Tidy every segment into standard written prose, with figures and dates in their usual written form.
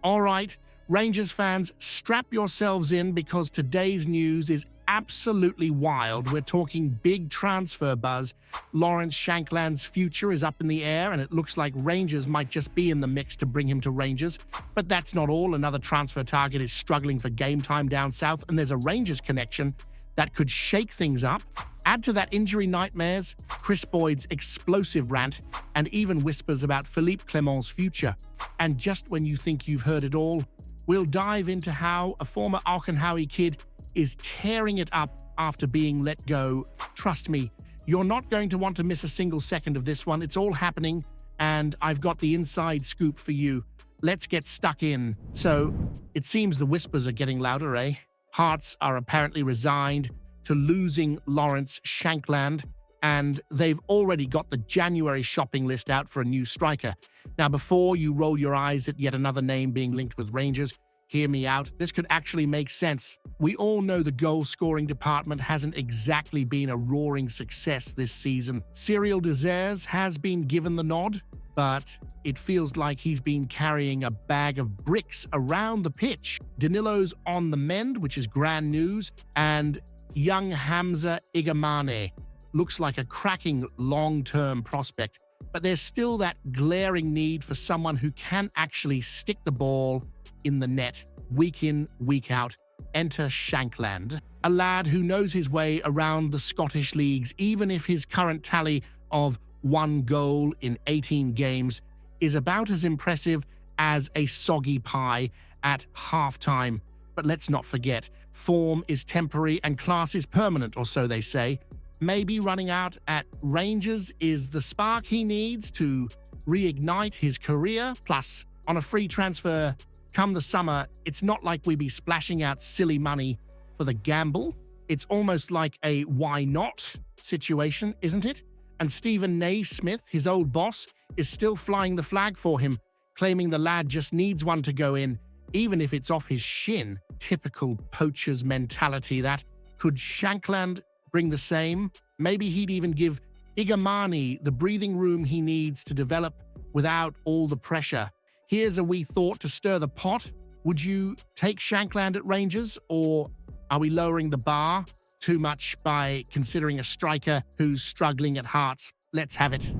All right, Rangers fans, strap yourselves in because today's news is absolutely wild. We're talking big transfer buzz. Lawrence Shankland's future is up in the air, and it looks like Rangers might just be in the mix to bring him to Rangers. But that's not all. Another transfer target is struggling for game time down south, and there's a Rangers connection that could shake things up. Add to that injury nightmares, Chris Boyd's explosive rant, and even whispers about Philippe Clement's future. And just when you think you've heard it all, we'll dive into how a former Auchenhowie kid is tearing it up after being let go. Trust me, you're not going to want to miss a single second of this one. It's all happening, and I've got the inside scoop for you. Let's get stuck in. So, it seems the whispers are getting louder, eh? Hearts are apparently resigned to losing Lawrence Shankland, and they've already got the January shopping list out for a new striker. Now, before you roll your eyes at yet another name being linked with Rangers, hear me out. This could actually make sense. We all know the goal-scoring department hasn't exactly been a roaring success this season. Cyril Desires has been given the nod, but it feels like he's been carrying a bag of bricks around the pitch. Danilo's on the mend, which is grand news, and young Hamza Igamane looks like a cracking long-term prospect. But there's still that glaring need for someone who can actually stick the ball in the net, week in, week out. Enter Shankland, a lad who knows his way around the Scottish leagues, even if his current tally of 1 goal in 18 games is about as impressive as a soggy pie at halftime. But let's not forget, form is temporary and class is permanent, or so they say. Maybe running out at Rangers is the spark he needs to reignite his career. Plus, on a free transfer come the summer, it's not like we be splashing out silly money for the gamble. It's almost like a why not situation, isn't it? And Stephen Naismith, his old boss, is still flying the flag for him, claiming the lad just needs one to go in, even if it's off his shin. Typical poacher's mentality, that. Could Shankland bring the same? Maybe he'd even give Igamane the breathing room he needs to develop without all the pressure. Here's a wee thought to stir the pot. Would you take Shankland at Rangers, or are we lowering the bar too much by considering a striker who's struggling at Hearts? Let's have it.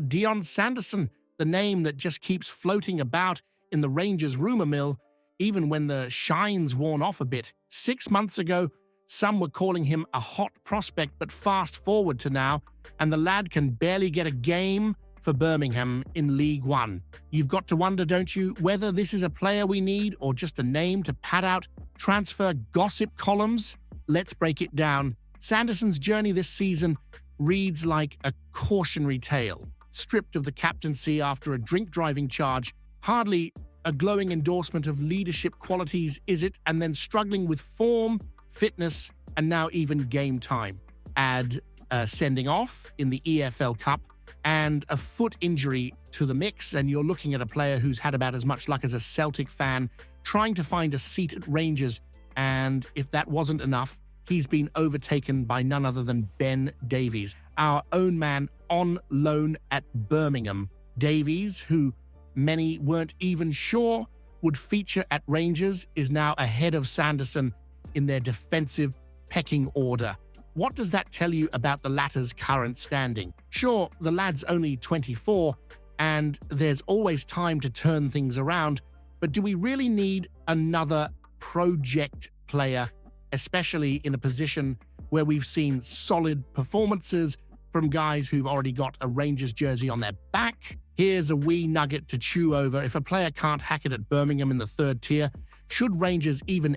Dion Sanderson, the name that just keeps floating about in the Rangers rumor mill, even when the shine's worn off a bit. 6 months ago, some were calling him a hot prospect, but fast forward to now, and the lad can barely get a game for Birmingham in League One. You've got to wonder, don't you, whether this is a player we need or just a name to pad out transfer gossip columns? Let's break it down. Sanderson's journey this season reads like a cautionary tale. Stripped of the captaincy after a drink-driving charge, hardly a glowing endorsement of leadership qualities, is it? And then struggling with form, fitness, and now even game time. Add sending off in the EFL Cup and a foot injury to the mix, and you're looking at a player who's had about as much luck as a Celtic fan trying to find a seat at Rangers. And if that wasn't enough, he's been overtaken by none other than Ben Davies, our own man on loan at Birmingham. Davies, who many weren't even sure would feature at Rangers, is now ahead of Sanderson in their defensive pecking order. What does that tell you about the latter's current standing? Sure, the lad's only 24, and there's always time to turn things around, but do we really need another project player, especially in a position where we've seen solid performances from guys who've already got a Rangers jersey on their back? Here's a wee nugget to chew over. If a player can't hack it at Birmingham in the 3rd tier, should Rangers even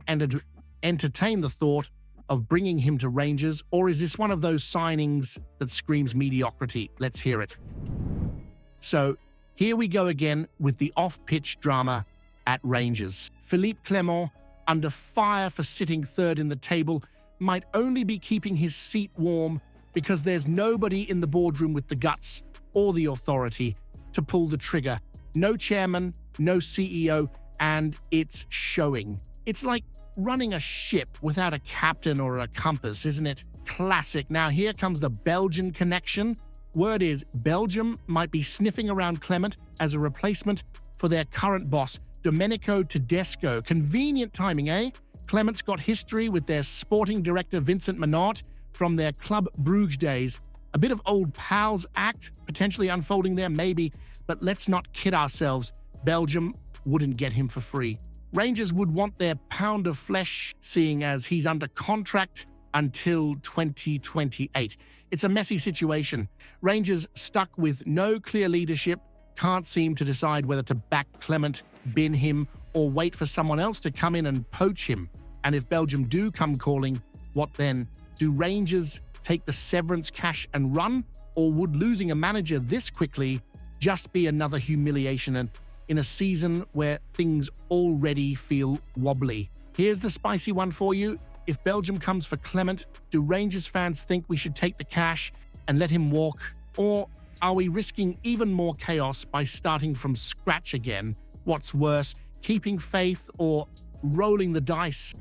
entertain the thought of bringing him to Rangers, or is this one of those signings that screams mediocrity? Let's hear it. So, here we go again with the off-pitch drama at Rangers. Philippe Clement, under fire for sitting 3rd in the table, might only be keeping his seat warm because there's nobody in the boardroom with the guts or the authority to pull the trigger. No chairman, no CEO, and it's showing. It's like running a ship without a captain or a compass, isn't it? Classic. Now here comes the Belgian connection. Word is Belgium might be sniffing around Clement as a replacement for their current boss. Domenico Tedesco. Convenient timing, eh? Clement's got history with their sporting director Vincent Minot from their Club Brugge days. A bit of old pals act potentially unfolding there, maybe, but let's not kid ourselves. Belgium wouldn't get him for free. Rangers would want their pound of flesh, seeing as he's under contract until 2028. It's a messy situation. Rangers stuck with no clear leadership, can't seem to decide whether to back Clement, bin him, or wait for someone else to come in and poach him. And if Belgium do come calling, what then? Do Rangers take the severance cash and run? Or would losing a manager this quickly just be another humiliation and in a season where things already feel wobbly? Here's the spicy one for you. If Belgium comes for Clement, do Rangers fans think we should take the cash and let him walk? Or are we risking even more chaos by starting from scratch again? What's worse, keeping faith or rolling the dice?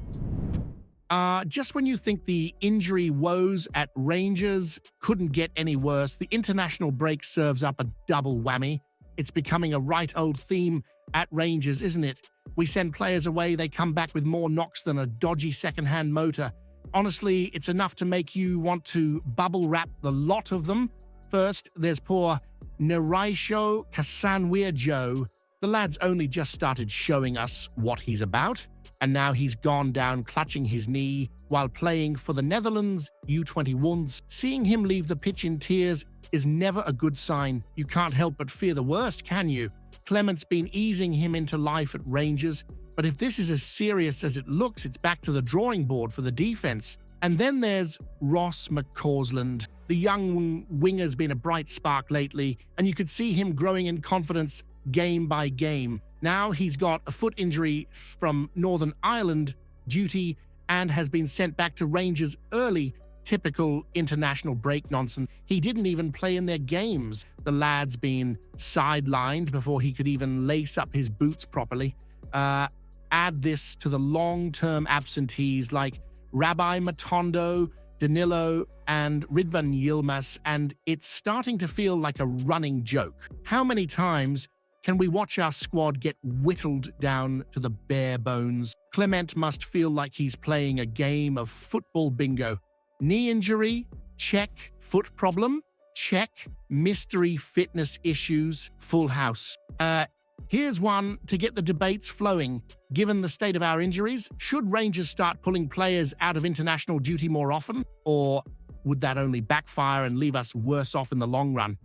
Just when you think the injury woes at Rangers couldn't get any worse, the international break serves up a double whammy. It's becoming a right old theme at Rangers, isn't it? We send players away, they come back with more knocks than a dodgy second-hand motor. Honestly, it's enough to make you want to bubble wrap the lot of them. First, there's poor Naraisho Kasanwir-Joe. The lad's only just started showing us what he's about, and now he's gone down clutching his knee while playing for the Netherlands U21s. Seeing him leave the pitch in tears is never a good sign. You can't help but fear the worst, can you? Clement's been easing him into life at Rangers, but if this is as serious as it looks, it's back to the drawing board for the defense. And then there's Ross McCausland. The young winger's been a bright spark lately, and you could see him growing in confidence game by game. Now he's got a foot injury from Northern Ireland duty and has been sent back to Rangers early. Typical international break nonsense. He didn't even play in their games. The lad's been sidelined before he could even lace up his boots properly. Add this to the long-term absentees like Rabbi Matondo, Danilo, and Ridvan Yilmaz, and it's starting to feel like a running joke. How many times can we watch our squad get whittled down to the bare bones? Clement must feel like he's playing a game of football bingo. Knee injury? Check. Foot problem? Check. Mystery fitness issues? Full house. Here's one to get the debates flowing. Given the state of our injuries, should Rangers start pulling players out of international duty more often? Or would that only backfire and leave us worse off in the long run?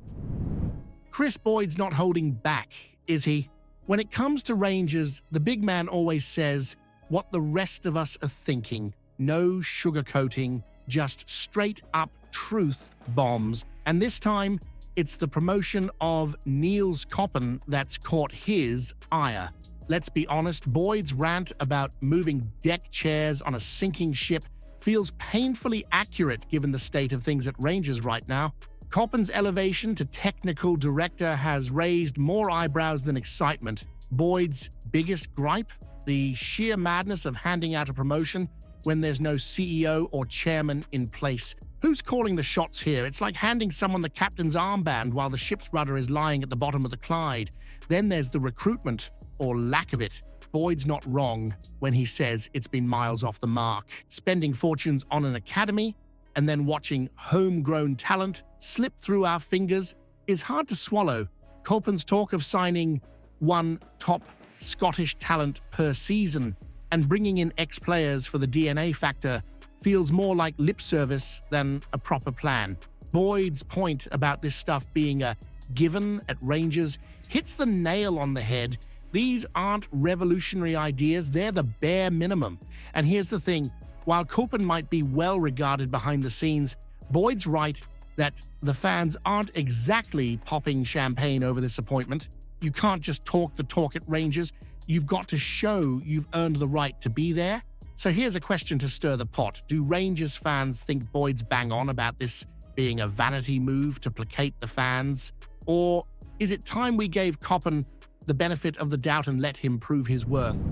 Chris Boyd's not holding back, is he? When it comes to Rangers, the big man always says what the rest of us are thinking. No sugarcoating, just straight up truth bombs. And this time, it's the promotion of Niels Koppen that's caught his ire. Let's be honest, Boyd's rant about moving deck chairs on a sinking ship feels painfully accurate given the state of things at Rangers right now. Koppen's elevation to technical director has raised more eyebrows than excitement. Boyd's biggest gripe? The sheer madness of handing out a promotion when there's no CEO or chairman in place. Who's calling the shots here? It's like handing someone the captain's armband while the ship's rudder is lying at the bottom of the Clyde. Then there's the recruitment, or lack of it. Boyd's not wrong when he says it's been miles off the mark. Spending fortunes on an academy and then watching homegrown talent slip through our fingers is hard to swallow. Koppen's talk of signing one top Scottish talent per season and bringing in ex-players for the DNA factor feels more like lip service than a proper plan. Boyd's point about this stuff being a given at Rangers hits the nail on the head. These aren't revolutionary ideas, they're the bare minimum. And here's the thing, while Koppen might be well regarded behind the scenes, Boyd's right that the fans aren't exactly popping champagne over this appointment. You can't just talk the talk at Rangers. You've got to show you've earned the right to be there. So here's a question to stir the pot. Do Rangers fans think Boyd's bang on about this being a vanity move to placate the fans? Or is it time we gave Koppen the benefit of the doubt and let him prove his worth?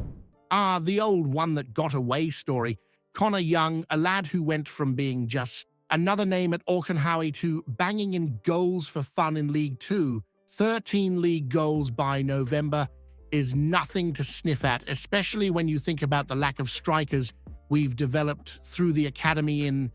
The old one that got away story. Connor Young, a lad who went from being just another name at Auchenhowie to banging in goals for fun in League Two. 13 league goals by November is nothing to sniff at, especially when you think about the lack of strikers we've developed through the academy in,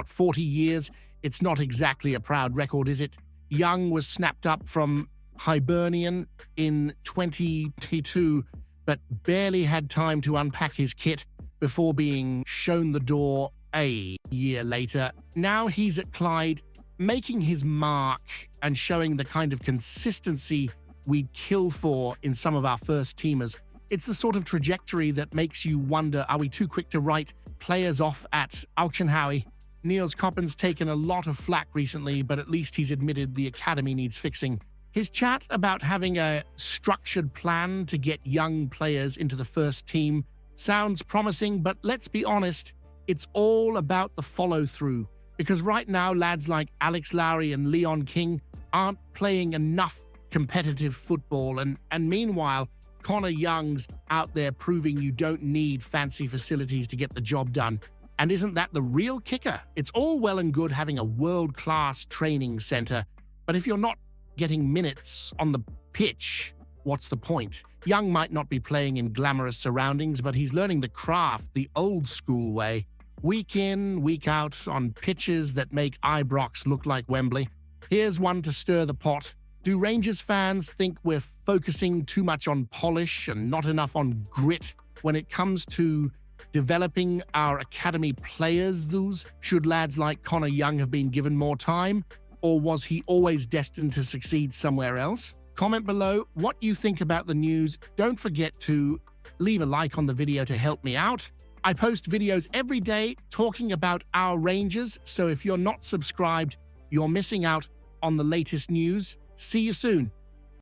40 years? It's not exactly a proud record, is it? Young was snapped up from Hibernian in 2022, but barely had time to unpack his kit before being shown the door a year later. Now he's at Clyde, making his mark and showing the kind of consistency we'd kill for in some of our first teamers. It's the sort of trajectory that makes you wonder, are we too quick to write players off at Auchenhowie? Niels Koppen's taken a lot of flack recently, but at least he's admitted the academy needs fixing. His chat about having a structured plan to get young players into the first team sounds promising, but let's be honest, it's all about the follow-through. Because right now, lads like Alex Lowry and Leon King aren't playing enough competitive football, and meanwhile, Connor Young's out there proving you don't need fancy facilities to get the job done. And isn't that the real kicker? It's all well and good having a world-class training center, but if you're not getting minutes on the pitch, what's the point? Young might not be playing in glamorous surroundings, but he's learning the craft the old-school way. Week in, week out, on pitches that make Ibrox look like Wembley. Here's one to stir the pot. Do Rangers fans think we're focusing too much on polish and not enough on grit when it comes to developing our academy players? Should lads like Connor Young have been given more time, or was he always destined to succeed somewhere else? Comment below what you think about the news. Don't forget to leave a like on the video to help me out. I post videos every day talking about our Rangers, so if you're not subscribed, you're missing out on the latest news. See you soon.